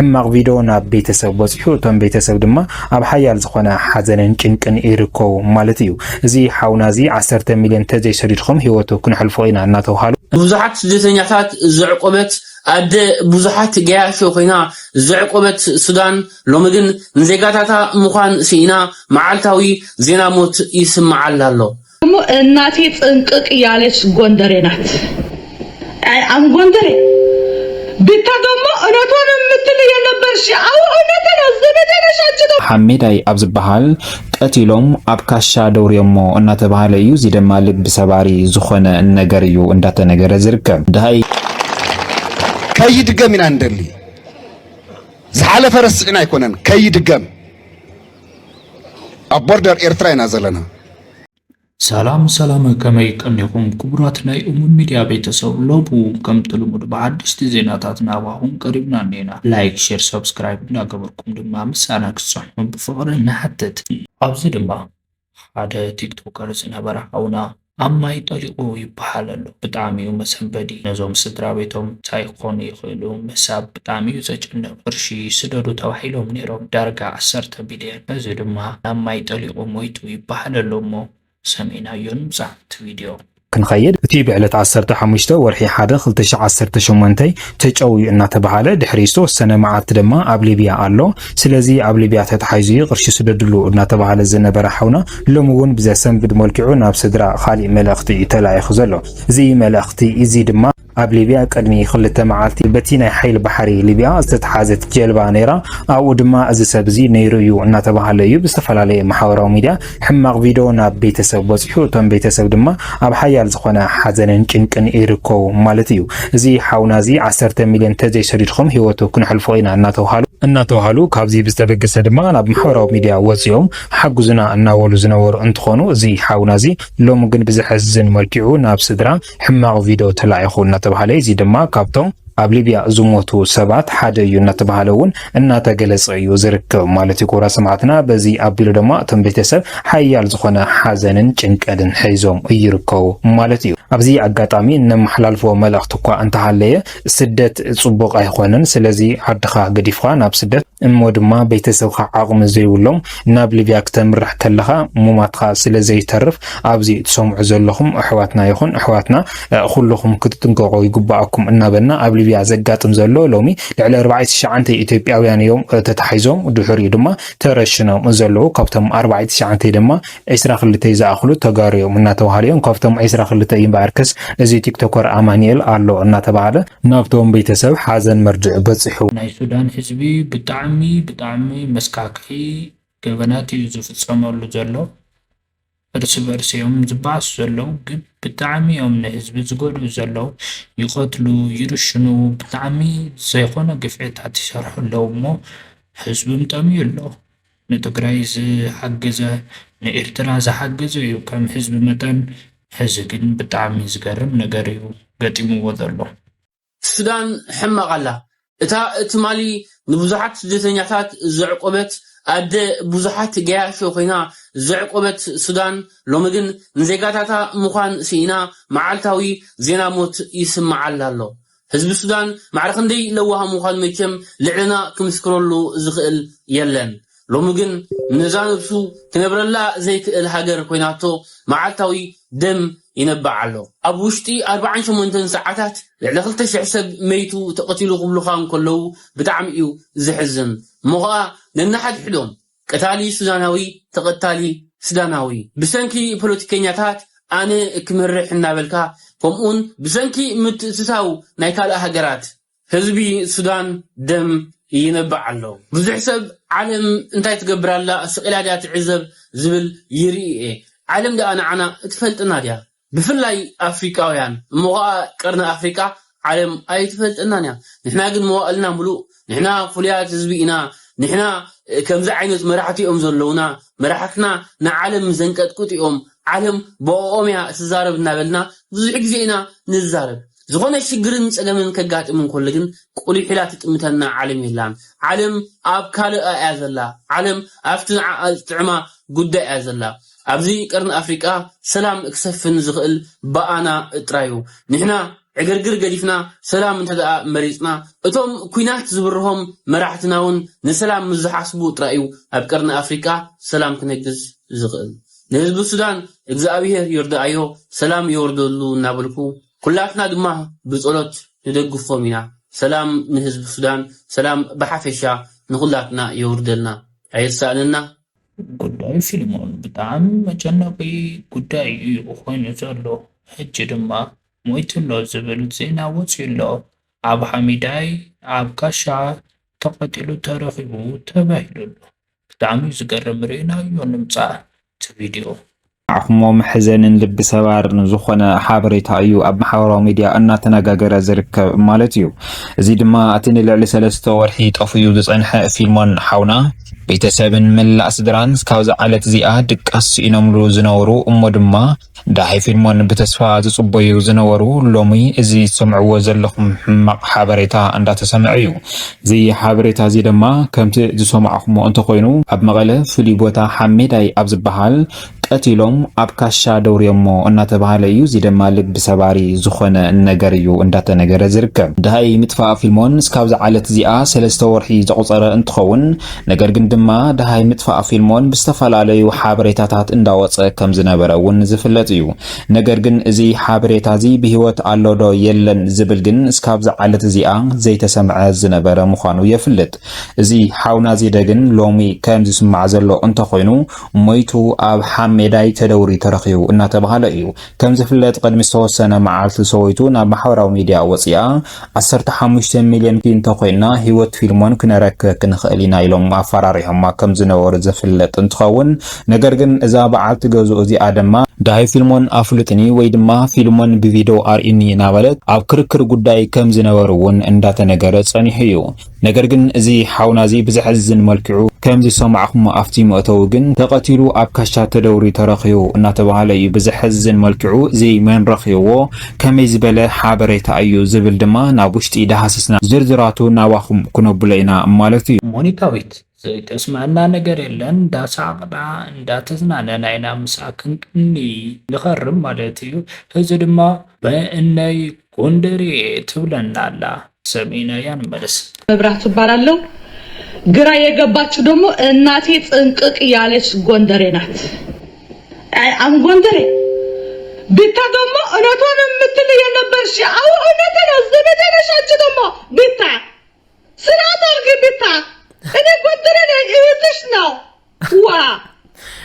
حماق فيديونا بيتسب بصحو تم بيتسب دما اب حيال زخنا حزنن ጭንቅን ኢርኮ ማለት እዩ እዚ ሓውናዚ 10 ሚሊዮን ተዘይ ሰሪድኩም ህይወቱ ክንሕልፎ ኢና እናተውሃሉ ብዙሓት ስደተኛታት ዝዕቆበት አደ ብዙሓት ገያሾ ኮይና ዝዕቆበት ሱዳን ሎሚ ግን ንዜጋታታ ምዃን ሲና መዓልታዊ ዜና ሞት ይስማዓል ኣሎ እናቴ ጥንቅቅ ያለች ጎንደሬ ናት አም ጎንደሬ ቢታደሞ እነቶን ምትል የነበርሽ አው እነተን ዘመደረሻችሁ ሐሜዳይ አብዝበሃል ቀቲሎም አብካሻ ደውሪየሞ እናተባሃለ እዩ ዚደማ ልብ ሰባሪ ዝኾነ ነገር እዩ እንዳተነገረ ዝርከብ ዳይ ከይድገም ኢና እንደሊ ዝሓለ ፈረስና ይኮነን ከይድገም ኣብ ቦርደር ኤርትራ ኢና ዘለና ሰላም ከመይ ቀኒኹም ክቡራት ናይ እሙን ሚዲያ ቤተሰብ ሎቡ ከም ጥልሙድ በአዲስ ዜናታት ናባሁን ቀሪብና ነና ላይክ ሼር ሰብስክራይብ እናገበርኩም ድማ ምሳና ክጽሕሙ ብፍቅሪ ናሐተት ኣብዚ ድማ ሓደ ቲክቶከር ዝነበረ ሓውና አማይ ጠሊቁ ይባሃላሉ ብጣዕሚው መሰንበዲ ነዞም ስድራ ቤቶም ሳይኮን ይኽእሉ መሳብ ብጣዕሚው ዘጭንቅ ቅርሺ ስደዱ ተባሂሎም ነይሮም ዳርጋ 10 ቢልዮን እዚ ድማ አማይ ጠሊቁ ሞይቱ ይባሃላሉ ሞ ሰሜናዮን ዛት ቪዲዮ ክንኸይድ እቲ ብዕለት 15 ወርሒ 1 2018 ተጨውዩ እናተባሃለ ድሕሪ ዝተወሰነ መዓልቲ ድማ ኣብ ሊብያ ኣሎ ስለዚ ኣብ ሊብያ ተተሓይዙ ቅርሺ ስደድሉ እናተባሃለ ዝነበረ ሓውና ሎሚ እውን ብዘሰንብድ መልክዑ ናብ ስድራ ካሊእ መልእኽቲ ተላኢኹ ዘሎ እዚ መልእኽቲ እዚ ድማ ኣብ ሊብያ ቀድሚ ክልተ መዓልቲ በቲ ናይ ሓይል ባሕሪ ሊብያ ዝተተሓዘት ጀልባ ነይራ ኣብኡ ድማ እዚ ሰብ እዚ ነይሩ እዩ እናተባሃለ እዩ ብዝተፈላለየ ማሕበራዊ ሚድያ ሕማቕ ቪድዮ ናብ ቤተሰብ በፅሑ እቶም ቤተሰብ ድማ ኣብ ሓያል ዝኾነ ሓዘንን ጭንቅን ይርከቡ ማለት እዩ እዚ ሓውናዚ 10 ሚሊዮን ተዘይ ሰሪድኩም ህይወቱ ክንሕልፎ ኢና እናተውሃሉ ካብዚ ብዝተበገሰ ድማ ናብ ማሕበራዊ ሚድያ ወፅዮም ሓጉዝና እናወሉ ዝነበሩ እንትኾኑ እዚ ሓውናዚ ሎሚ ግን ብዝሕዝን መልክዑ ናብ ስድራ ሕማቕ ቪድዮ ተላኢኹ እናተባሃለ እዚ ድማ ካብቶም ኣብ ሊብያ ዝሞቱ ሰባት ሓደ እዩ እናተባሃለ እውን እናተገለጸ እዩ ዝርከብ ማለት እዩ ኮራ ሰማዕትና በዚ ኣቢሉ ድማ እቶም ቤተሰብ ሓያል ዝኾነ ሓዘንን ጭንቀትን ሒዞም ይርከቡ ማለት እዩ ኣብዚ ኣጋጣሚ ነመሓላልፎ መልእኽቲ እኳ እንተሃለየ ስደት ጽቡቕ ኣይኾነን ስለዚ ዓድኻ ገዲፍኻ ናብ ስደት እሞ ድማ ቤተሰብካ ዓቕሚ ዘይብሎም ናብ ሊብያ ክትምራሕ ከለኻ ሙማትካ ስለዘይተርፍ ኣብዚ ትሰምዑ ዘለኹም ኣሕዋትና ይኹን ኣሕዋትና ኩልኹም ክትጥንቀቁ ይግባኣኩም እናበልና ኣብ ሊብያ ዘጋጥም ዘሎ ሎሚ ልዕሊ 49 ኢትዮጵያውያን እዮም ተታሒዞም ድሕሪኡ ድማ ተረሽኖም ዘለዉ ካብቶም 49 ድማ 22 ዝኣኽሉ ተጋርዮም እናተባሃሉ እዮም ካብቶም 22 ይምባርከስ እዚ ቲክቶከር አማኒኤል ኣሎ እናተባሃለ ናብቶም ቤተሰብ ሓዘን መርድዕ በጽሑ ናይ ሱዳን ህዝቢ ብጣዕሚ መስካክሒ ገበናት እዩ ዝፍጸመሉ ዘሎ እርስ በርሲኦም ዝባስ ዘለው ግን ብጣዕሚ እዮም ንህዝቢ ዝጎድኡ ዘለው ይቆትሉ ይርሽኑ ብጣዕሚ ዘይኮነ ግፍዕታት ይሰርሑ ኣለው እሞ ህዝብም ጠምዩ ኣሎ ንትግራይ ዝሓገዘ ንኤርትራ ዝሓገዘ እዩ ከም ህዝቢ መጠን ሕዚ ግን ብጣዕሚ ዝገርም ነገር እዩ ገጢምዎ ዘሎ ሱዳን ሕማቕ ኣላ እታ እትማሊ ንብዙሓት ስደተኛታት ዝዕቆበት አደ ብዙሓት ገያሾ ኮይና ዝዕቆበት ሱዳን ሎሚ ግን ንዜጋታታ ምዃን ሲና መዓልታዊ ዜና ሞት ይስማዓል ኣሎ ህዝቢ ሱዳን ማዕረ ክንደይ ለዋሃ ምዃኑ መቸም ልዕልና ክምስክረሉ ዝኽእል የለን ሎሚ ግን ነዛ ነብሱ ክነብረላ ዘይክእል ሃገር ኮይናቶ መዓልታዊ ደም ይነባዕ ኣሎ ኣብ ውሽጢ 48 ሰዓታት ልዕሊ 2000 ሰብ መይቱ ተቐቲሉ ክብሉኻ እንከለዉ ብጣዕሚ እዩ ዝሕዝን ሞኸኣ ነናሓድሕዶም ቀታሊ ሱዳናዊ ተቐታሊ ሱዳናዊ ብሰንኪ ፖለቲከኛታት ኣነ ክምርሕ እናበልካ ከምኡን ብሰንኪ ምትእትታው ናይ ካልእ ሃገራት ህዝቢ ሱዳን ደም ይነባዕ ኣሎ ብዙሕ ሰብ ዓለም እንታይ ትገብራላ ስቂላ ድያ ትዕዘብ ዝብል ይርኢየ ዓለም ዳ ንዓና እትፈልጥና ድያ ብፍላይ ኣፍሪካውያን እሞኸኣ ቀርኒ ኣፍሪካ ዓለም ኣይትፈልጥናን እያ ንሕና ግን መዋእልና ሙሉእ ንሕና ፍሉያት ህዝቢ ኢና ንሕና ከምዚ ዓይነት መራሕቲኦም ዘለውና መራሕትና ንዓለም ዘንቀጥቅጥ እዮም ዓለም ብኦኦምያ ትዛረብ እናበልና ብዙሕ ግዜ ኢና ንዛረብ ዝኾነ ሽግርን ፀገምን ከጋጥምን ከሎ ግን ቁሉይ ሒላ ትጥምተና ዓለም የላን ዓለም ኣብ ካልእ እያ ዘላ ዓለም ኣብቲ ጥዕማ ጉዳይ እያ ዘላ ኣብዚ ቀርኒ ኣፍሪካ ሰላም ክሰፍን ዝኽእል በኣና ጥራዩ ንሕና ዕግርግር ገዲፍና ሰላም እንተደኣ መሪፅና እቶም ኩናት ዝብርሆም መራሕትናውን ንሰላም ዝሓስቡ ጥራዩ ኣብ ቀርኒ ኣፍሪካ ሰላም ክነግዝ ዝኽእል ንህዝቢ ሱዳን እግዚአብሔር ይርዳእዮ ሰላም ይወርደሉ እናበልኩ ኩላትና ድማ ብጸሎት ንደግፎም ኢና ሰላም ንህዝቢ ሱዳን ሰላም በሓፈሻ ንኹላትና ይወርደልና ኣይርሳእንና ጉዳይ ፊልሞን ብጣዕሚ መጨነቂ ጉዳይ እዩ ኮይኑ ዘሎ ሕጂ ድማ ሞይትሎ ዝብል ዜና ወፂኡሎ ኣብ ሓሚዳይ ኣብ ካሻ ተቐቲሉ ተረኺቡ ተባሂሉሎ ብጣዕሚ ዝገርም ርኢናዮ ንምፃእ እቲ ቪድዮ አሁን محزንን ልብ ሰባርን ዝኾነ ሓበሬታ እዩ ኣብ ማሕበራዊ ሚድያ እናተነጋገረ ዝርከብ ማለት እዩ እዚ ድማ እቲ ንልዕሊ 3 ወርሒ ጠፍዩ ዝጸንሐ ፊልሞን ሓውና ቤተሰብን መላእ ስድራን እስካብ ዝዓለት እዚኣ ድቃስ ኢኖምሉ ዝነበሩ እሞ ድማ ዳይ ፊልሞን ብተስፋ ዝጽበዩ ዝነበሩ ሎሚ እዚ ሰምዕዎ ዘለኹም ሕማቕ ሓበሬታ እንዳተሰምዐ እዩ እዚ ሓበሬታ እዚ ድማ ከምቲ ዝሰማዕኹሞ እንተኮይኑ ኣብ መቐለ ፍሉይ ቦታ ሓሜዳይ ኣብ ዝበሃል ቀቲሎም ኣብ ካሻ ደውርዮሞ እናተባሃለ እዩ እዚ ድማ ልብ ሰባሪ ዝኾነ ነገር እዩ እንዳተነገረ ዝርከብ ዳይ ምጥፋእ ፊልሞን እስካብ ዝዓለት እዚኣ 3 ወርሒ ዘቆፀረ እንትኸውን ነገር ግን ድማ ዳይ ምጥፋእ ፊልሞን ብዝተፈላለዩ ሓበሬታታት እንዳወፀ ከም ዝነበረ እውን ዝፍለጥ እዩ ነገር ግን እዚ ሓበሬታ እዚ ብህይወት ኣሎዶ የለን ዝብል ግን እስካብ ዝዓለት እዚኣ ዘይተሰምዐ ዝነበረ ምዃኑ የፍልጥ እዚ ሓውና እዚ ደግን ሎሚ ከም ዝስማዕ ዘሎ እንተኮይኑ ሞይቱ ኣብ ሜዳይ ተደውሪ ተረኺቡ እናተባሃለ እዩ ከም ዝፍለጥ ቅድሚ ዝተወሰነ መዓልቲ ሰወይቱ ናብ ማሕበራዊ ሚድያ ወፂያ 15 ሚልዮን እንተኮይና ህይወት ፊልሞን ክነረክብ ክንኽእል ኢና ኢሎም ኣፈራሪሖማ ከም ዝነበሩ ዝፍለጥ እንትኸውን ነገር ግን እዛ በዓልቲ ገዝኡ እዚኣ ድማ ዳይ ፊልሞን ኣፍልጥኒ ወይ ድማ ፊልሞን ብቪዲዮ ኣርኢኒ ናበለት ኣብ ክርክር ጉዳይ ከም ዝነበሩ እውን እንዳተነገረ ጸኒሑ እዩ ነገር ግን እዚ ሓውና እዚ ብዝሕዝን መልክዑ ከም ዝሰማዕኹም ኣፍቲ መእተው ግን ተቐቲሉ ኣብ ካሻ ተደውሪ ተረኺቡ እናተባሃለ እዩ ብዝሕዝን መልክዑ እዚ መን ረኺብዎ ከመይ ዝበለ ሓበሬታ እዩ ዝብል ድማ ናብ ውሽጢ ዳሃስስና ዝርዝራቱ ናባኹም ኩነብሎ ኢና ማለት እዩ ሞኒካዊት ዘይተስማዕና ነገር የለን እንዳሳቅና እንዳተዝናነና ኢና ምሳክን ቅኒ ንኸርም ማለት እዩ እዚ ድማ በእነይ ጎንደሬ ትብለና አላ ሰሚና ያን መለስ መብራት ይባላልው ግራ የገባችሁ ደግሞ እናቴ ጥንቅቅ ያለች ጎንደሬ ናት አም ጎንደሬ ቢታ ደግሞ እነቶን የምትል የነበርሽ አው እነተ ነው ዘመደረሻች ደግሞ ቢታ ስራት አርግ ቢታ እኔ ጎንደሬ ነኝ እህትሽ ነው ዋ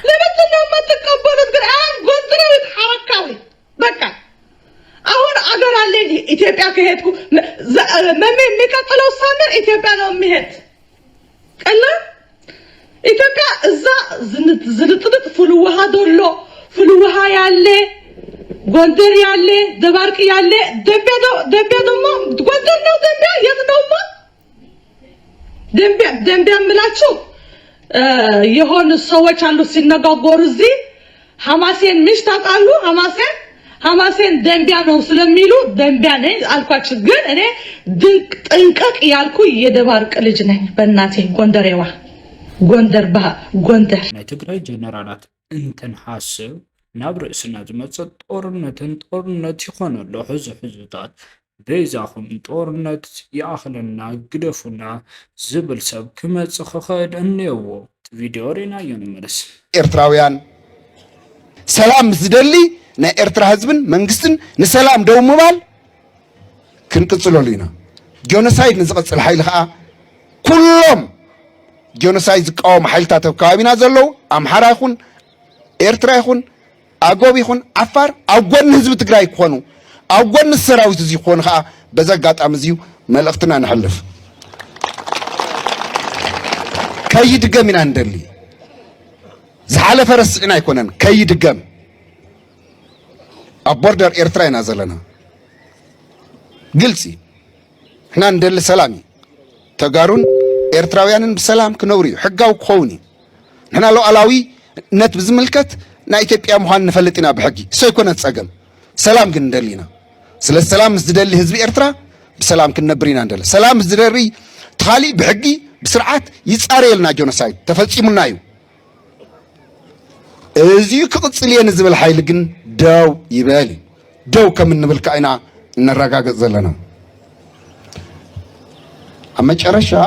ለምን ነው የምትቀበሉት ግን አም ጎንደሬ ተሐረካዊ በቃ አሁን አገር አለ ኢትዮጵያ ከሄድኩ መሜ የሚቀጥለው ሳምንት ኢትዮጵያ ነው የሚሄድ ቀላ ኢትዮጵያ እዛ ዝልጥልጥ ፍልውሃ ዶሎ ፍልውሃ ያለ ጎንደር ያለ ደባርቅ ያለ ደንቢያ ደግሞ ጎንደር ነው ደንቢያ የት ነውማ ደንቢያ ምላችሁ የሆኑ ሰዎች አሉ ሲነጋገሩ እዚህ ሐማሴን ምሽ ታውቃሉ ሐማሴን ደንቢያ ነው ስለሚሉ ደንቢያ ነኝ አልኳችሁ ግን እኔ ድንቅ ጥንቅቅ ያልኩ የደባርቅ ልጅ ነኝ በእናቴ ጎንደሬዋ ጎንደር ጎንደር ናይ ትግራይ ጀነራላት እንተን ሓስብ ናብ ርእስና ዝመጽእ ጦርነት ይኾነሎ ሕዝታት በዛኹም ጦርነት ይኣኽለና ግደፉና ዝብል ሰብ ክመጽእ ክኽእል እኒአዎ ቪድዮ ሪናዮ ንመለስ ኤርትራውያን ሰላም ዝደሊ ናይ ኤርትራ ህዝብን መንግስትን ንሰላም ደው ምባል ክንቅጽለሉ ኢና ጆኖሳይድ ንዝቐጽል ሓይሊ ከዓ ኩሎም ጆኖሳይድ ዝቃወም ሓይልታት ኣብ ከባቢና ዘለዉ ኣምሓራ ይኹን ኤርትራ ይኹን ኣጎብ ይኹን ዓፋር ኣብ ጎኒ ህዝቢ ትግራይ ክኾኑ ኣብ ጎኒ ሰራዊት እዚ ክኾኑ ከዓ በዛ ኣጋጣሚ እዚዩ መልእኽትና ንሕልፍ ከይድገም ኢና እንደሊ ዝሓለፈ ረስዕና ኣይኮነን ከይድገም ኣብ ቦርደር ኤርትራ ኢና ዘለና ግልፂ ሕና እንደሊ ሰላም ተጋሩን ኤርትራውያንን ብሰላም ክነብሩ እዩ ሕጋዊ ክኸውን እዩ ንሕና ሉዓላዊነት ብዝምልከት ናይ ኢትዮጵያ ምዃን ንፈልጥ ኢና ብሕጊ እሶ ይኮነን ፀገም ሰላም ግን እንደሊ ኢና ስለ ሰላም ምስ ዝደሊ ህዝቢ ኤርትራ ብሰላም ክንነብር ኢና እንደሊ ሰላም ምስ ዝደሪ ተኻሊእ ብሕጊ ብስርዓት ይፃረየልና ጆኖሳይድ ተፈፂሙና እዩ እዚዩ ክቕፅል እየ ንዝብል ሓይሊ ግን ደው ይበል ደው ከም እንብል ከዓ ኢና نرجع زلنا أما شرشة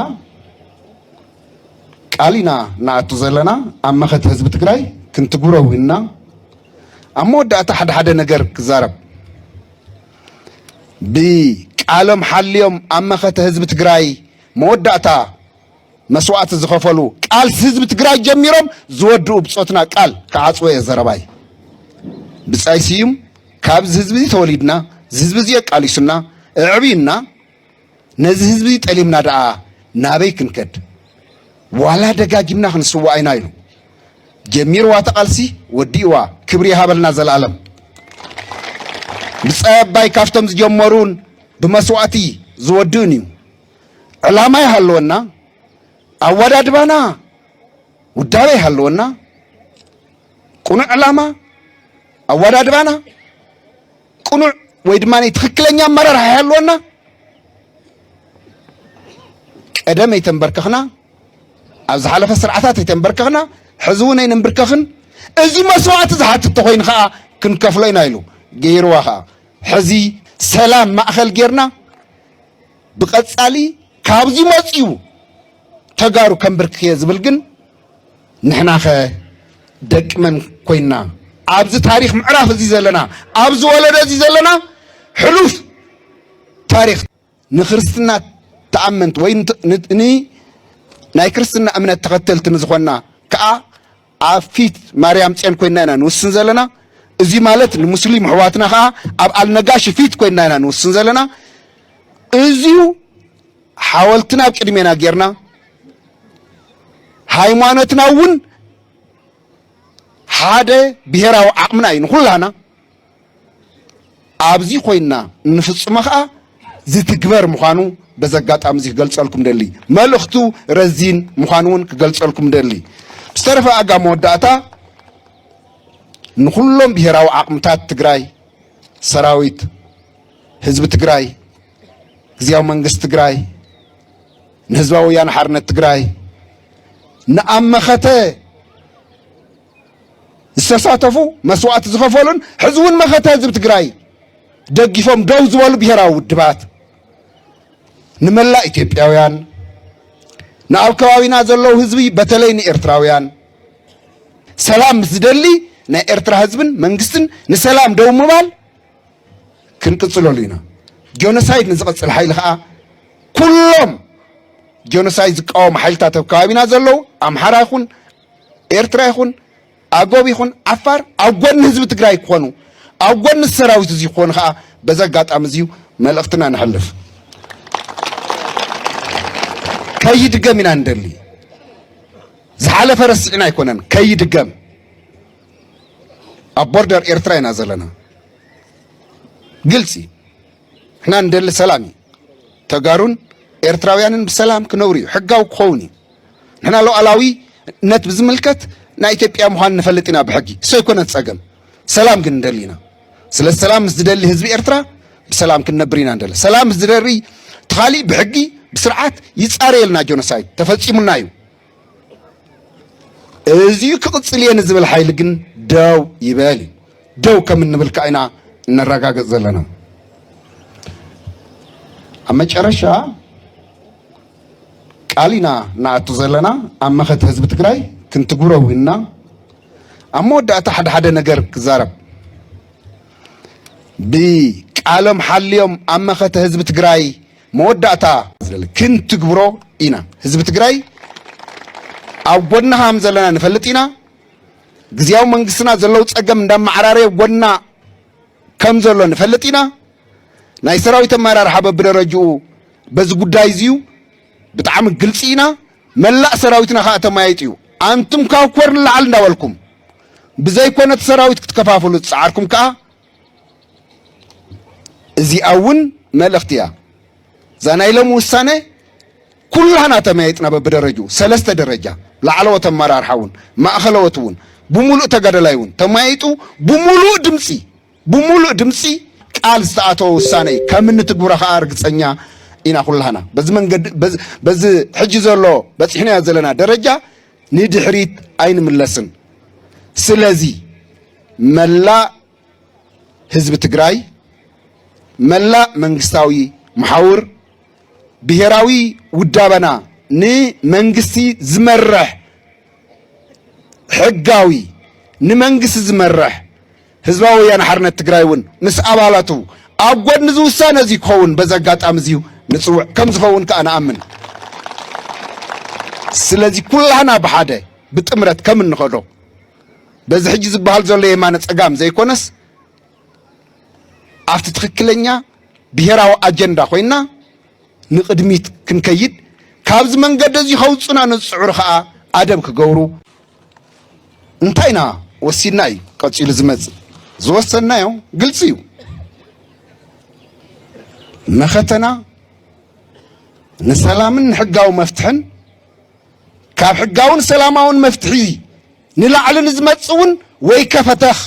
قالينا نعتو زلنا أما خد حزب تجراي كنت جورو هنا أما ودأت حد نجار كزارب بقالم حليهم أما خد حزب تجراي مودعتا مسوات زخفلو قال حزب تجراي جميرهم زودو بصوتنا قال كعصوه زرباي بصايسيم كابز حزبي توليدنا حزبي قاليسنا عبينا نز حزبي طليمنا دعا نابي كنكد ولا دغاجمنا خنسوا عينايلو جمير واتقالسي وديوا كبري هابلنا زلالم بصباي كافتم جمرون بمسواتي زودوني علامه يحلونا አወዳድባና ውዳቤ ያለውና ቁኑ ዓላማ አወዳድባና ቁኑ ወይ ድማ ናይ ትክክለኛ አመራር ያለውና ቀደም የተንበርከኽና ኣብ ዝሓለፈ ስርዓታት የተንበርከኽና ሕዝቡን ኣይንበርከኽን እዚ መስዋዕት ዝሓትት ተኮይን ኸኣ ክንከፍሎ ኢና ኢሉ ገይርዋ ኸኣ ሕዚ ሰላም ማእኸል ጌርና ብቐጻሊ ካብዚ መጽዩ ተጋሩ ከምብርክየ ዝብል ግን ንሕናኸ ደቂ መን ኮይና ኣብዚ ታሪክ ምዕራፍ እዚ ዘለና ኣብዚ ወለደ እዚ ዘለና ሕሉፍ ታሪክ ንክርስትና ተኣመንት ወይ ናይ ክርስትና እምነት ተኸተልቲ ንዝኾና ከዓ ኣብ ፊት ማርያም ፅዮን ኮይና ኢና ንውስን ዘለና እዚ ማለት ንሙስሊም ኣሕዋትና ከዓ ኣብ ኣልነጋሽ ፊት ኮይና ኢና ንውስን ዘለና እዚዩ ሓወልትና ኣብ ቅድሜና ጌርና ሃይማኖትና እውን ሓደ ብሄራዊ ዓቕምና እዩ ንኩላና ኣብዚ ኮይና ንፍፅሞ ከዓ ዝትግበር ምዃኑ በዘጋጣሚ እዚ ክገልፀልኩም ደሊ መልእኽቱ ረዚን ምዃኑ እውን ክገልፀልኩም ደሊ ብዝተረፈ ኣጋ መወዳእታ ንኩሎም ብሄራዊ ዓቕምታት ትግራይ ሰራዊት ህዝቢ ትግራይ ግዚያዊ መንግስቲ ትግራይ ንህዝባዊ ወያነ ሓርነት ትግራይ نأمخته استساتفوا مسوات زخفلون حزون مخته زب تجراي دقيفهم دوز والو بيراو دبات نملا إثيوبياويان نالكواوينا زلو حزبي بتلين إرتراويان سلام زدلي نا إرترا حزبن منغستن نسلام دو مبال كنقصلو لينا جونوسايد نزقصل حيل خا كلهم جونوسايد قوم حيلتا تكاوينا زلو امحرا يكون ኤርትራ ይኹን አጎብ ይኹን አፋር አጎን ህዝብ ትግራይ ይኮኑ አጎን ሰራዊት እዚ ይኮን ኸ በዘጋጣም እዚሁ መልእክትና ንሐልፍ ከይድገምና እንደሊ ዝሓለፈ ረስዕና ይኮነን ከይድገም አቦርደር ኤርትራ ኢና ዘለና ግልጽ እحنا እንደሊ ሰላም ተጋሩን ኤርትራውያንን በሰላም ክነብሩ ሕጋው ክኾኑ ንሕና ሉዓላዊ ነት ብዝምልከት ናይ ኢትዮጵያ ምዃን ንፈልጥና ብሕጊ ሰይኮነ ፀገም ሰላም ግን እንደሊና ስለ ሰላም ዝደሊ ህዝቢ ኤርትራ በሰላም ክንነብርና እንደለ ሰላም ዝደሪ ተኻሊ ብሕጊ ብስርዓት ይጻረየልና ጆኖሳይድ ተፈጺሙና እዩ እዚዩ ክቅጽል የን ዝብል ሓይል ግን ደው ይበል ደው ከም እንብል ከይና እንረጋገጽ ዘለና አመጨረሻ ቃሊና ናአቱ ዘለና አመኸት ህዝብ ትግራይ ክንትጉረውና አሞዳታ ሓደ ነገር ክዛረብ بقالم حليهم أما خت حزب تجراي مودعتا كنت تجبرو إنا حزب تجراي أودنا هم زلنا نفلتينا جزياو منقصنا زلوا تأجم دم عراري ودنا كم زلوا نفلتينا نايسراوي تمارا حبب برجو بس قدايزيو بتعمل جلسينا ملا سراويتنا خاتم ما يتيو أنتم كاوكور لعلنا ولكم بزاي كونت سراويت كتكفافلوا تسعركم كا زي أون ملختيا زنايلهم والسنة كلها تميتنا بدرجو ثلاثة درجة لعلوة مرار حون ما أخلوتون بملؤ تجدلايون تميتوا بملؤ دمسي قال استعطوا السنة كم نتجبر خارج سنيا إنا كلها بس من قد بس حجز الله بس إحنا زلنا درجة ندحريت أين من لسن سلازي ملا حزب تجراي መላእ መንግስታዊ መሓውር ብሄራዊ ውዳበና ንመንግስቲ ዝመርሕ ሕጋዊ ንመንግስቲ ዝመርሕ ህዝባዊ ወያነ ሓርነት ትግራይ እውን ምስ ኣባላቱ ኣብ ጎኒ ዝውሳነ እዚ ክኸውን በዚ ኣጋጣሚ እዚዩ ንፅውዕ ከም ዝኸውን ከዓ ንኣምን ስለዚ ኩላህና ብሓደ ብጥምረት ከም እንኸዶ በዚ ሕጂ ዝበሃል ዘሎ የማነ ፀጋም ዘይኮነስ ኣብቲ ትክክለኛ ብሄራዊ ኣጀንዳ ኮይና ንቅድሚት ክንከይድ ካብዚ መንገዲ እዚ ከውፅና ንፅዑር ከዓ ኣደብ ክገብሩ እንታይና ወሲና እዩ ቀፂሉ ዝመፅእ ዝወሰናዮ ግልፂ እዩ መኸተና ንሰላምን ሕጋዊ መፍትሕን ካብ ሕጋውን ሰላማውን መፍትሒ ንላዕሊ ንዝመፅእ እውን ወይ ከፈተኽ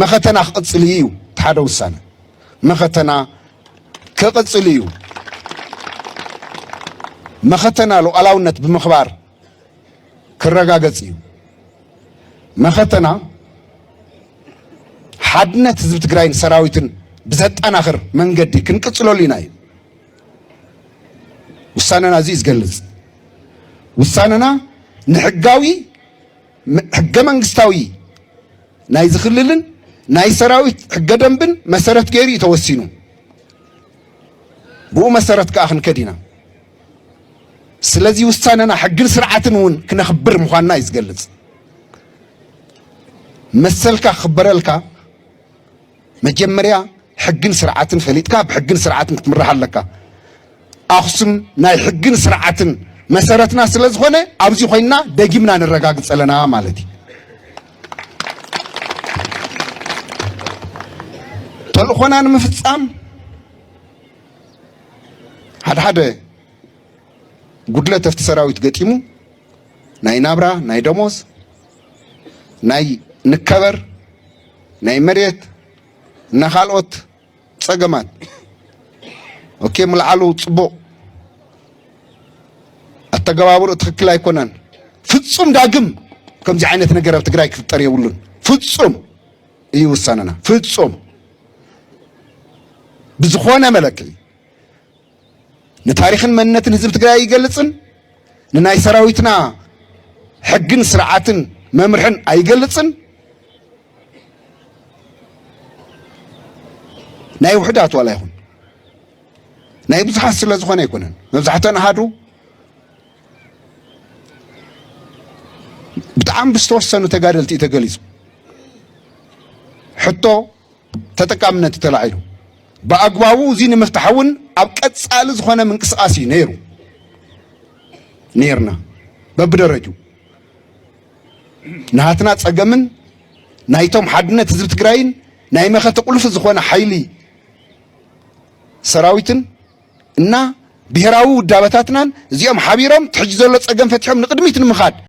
መኸተና ክቕፅል እዩ ሓደ ውሳነ መኸተና ክቕፅል እዩ መኸተና ሉዓላውነት ብምኽባር ክረጋገፅ እዩ መኸተና ሓድነት ህዝቢ ትግራይን ሰራዊትን ብዘጠናኽር መንገዲ ክንቅፅለሉ ኢና እዩ ውሳነና እዚ ዝገልፅ ውሳነና ንሕጋዊ ሕገ መንግስታዊ ናይ ዝኽልልን ናይ ሰራዊት ሕገ ደንብን መሰረት ገይሩ እዩ ተወሲኑ ብኡ መሰረት ከዓ ክንከድ ኢና ስለዚ ውሳነና ሕግን ስርዓትን እውን ክነኽብር ምዃንና እዩ ዝገልፅ መሰልካ ክኽበረልካ መጀመርያ ሕግን ስርዓትን ፈሊጥካ ብሕግን ስርዓትን ክትምራሕ ኣለካ ኣኽሱም ናይ ሕግን ስርዓትን መሰረትና ስለ ዝኾነ ኣብዚ ኮይና ደጊምና ንረጋግፅ ዘለና ማለት እዩ ተልእኾና ንምፍፃም ሓደ ጉድለት ኣብቲ ሰራዊት ገጢሙ ናይ ናብራ ናይ ደሞዝ ናይ ንከበር ናይ መሬት እና ካልኦት ፀገማት ኦኬ ምልዓሉ ፅቡቕ ኣተገባብሩ ትክክል ኣይኮነን ፍጹም ዳግም ከምዚ ዓይነት ነገር ኣብ ትግራይ ክፍጠር የብሉን ፍጹም እዩ ውሳነና ፍጹም ብዝኾነ መለክዒ ንታሪኽን መንነትን ህዝቢ ትግራይ ይገልፅን ንናይ ሰራዊትና ሕግን ስርዓትን መምርሕን ኣይገልፅን ናይ ውሕዳት ዋላ ይኹን ናይ ብዙሓት ስለ ዝኾነ ኣይኮነን መብዛሕትአን ኣሃዱ ብጣዕሚ ብዝተወሰኑ ተጋደልቲ እዩ ተገሊፁ ሕቶ ተጠቃምነት ተላዒሉ ብኣግባቡ እዚ ንምፍታሕ እውን ኣብ ቀፃሊ ዝኾነ ምንቅስቃስ እዩ ነይሩ ነርና በብደረጁ ንሃትና ፀገምን ናይቶም ሓድነት ህዝቢ ትግራይን ናይ መኸተ ቁልፊ ዝኾነ ሓይሊ ሰራዊትን እና ብሄራዊ ውዳበታትናን እዚኦም ሓቢሮም ትሕጂ ዘሎ ፀገም ፈትሖም ንቅድሚት ንምኻድ